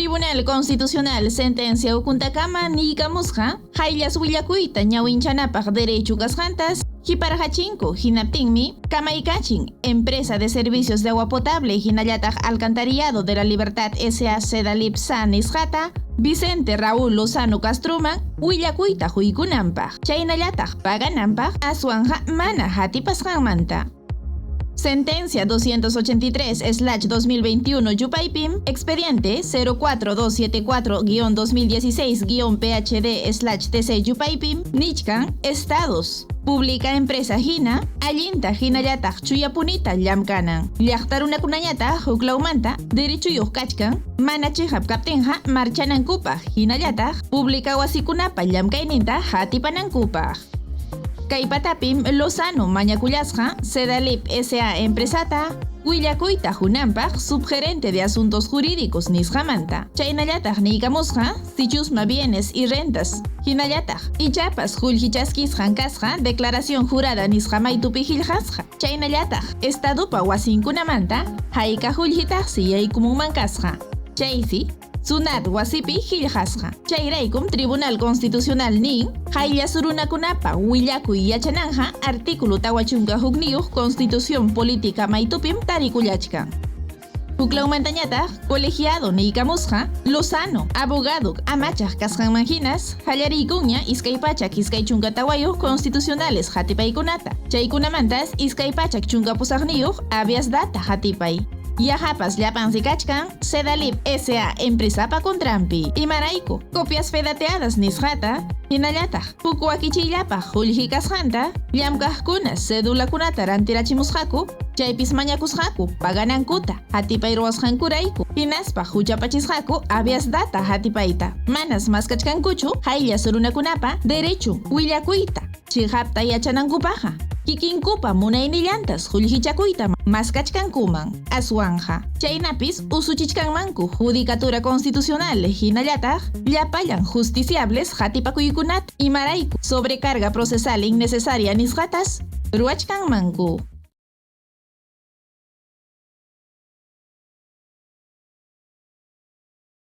Tribunal Constitucional sentencia ukuntakama niykamusqa hayllas willakuyta ñawinchanapaq derecho kasqantas hiparqachinku hinaptinmi kamaykachin Empresa de Servicios de Agua Potable hinallataq Alcantarillado de la Libertad S.A. Sedalip SA nisqata Vicente Raúl Lozano Castroman willakuyta huykunanpaq chaynallataq pagananpaq aswanja mana hatipasqanmanta. Sentencia 283/2021 Yupaypim, expediente 04274-2016-PHD/TC Yupaypim, Nichkan, Estados. Pública Empresa Hina, Allinta Hinallataq Chuyapunita Llamkanan. Llaqtarunakunallataq huklaumanta, derechuyuq kachkan, mana chihap kaptinja marchanankupaq Hinallataq, Pública Wasikunapa llamkayninta hatipanankupaq. Kay patapim Lozano mañakullasqa Sedalip S.A. Empresata willakuyta hunanpaq subgerente de asuntos jurídicos nisqamanta. Chaynallataq niykamusqa sichusma bienes y rentas. Hinallataq ichapas qullqichaskisqan kasqa declaración jurada nisqamaytupi qillqasqa. Chaynallataq estadupa wasinkunamanta hayka qullqitaqsi yaykumunman kasqa. Chaysi Sunat wasipi qillqasqa. Chayraykum Tribunal Constitucional nin hayllas runakunapa willakuy yachananja artículo tawachunka hukniyuq Constitución Política maytupim tarikullachkan. Huklawmantañataq colegiado niykamusqa Lozano abogado amachaq kasqanmanhinas hallariykunña iskay pachak iskay chunka tawayuq constitucionales hatipaykunata. Chaykunamantas iskay pachak chunka pusaqniyuq habeas data hatipay. Yahapas llapansi kachkan Sedalip S.A. Empresapa kontrampi. Imarayku copias fedateadas nisqata hinallataq huk wakichiyllapaq qullqi kasqanta llamkaqkunas cedulakunata rantirachimusqaku chaypis mañakusqaku paganankuta hatipay ruwasqankurayku hinaspaq huchapachisqaku habeas data hatipayta manas maskachkankuchu hayllas runakunapa derecho willakuyta chihapta yachanankupaqa kikinkupa munaynillantas qullqichakuyta maskachkankuman aswanja. Chaynapis usuchichkanmanku Judicatura Constitucional hinallataq llapallan justiciables hatipakuykunata imarayku sobrecarga procesal innecesaria nisqatas ruwachkanmanku.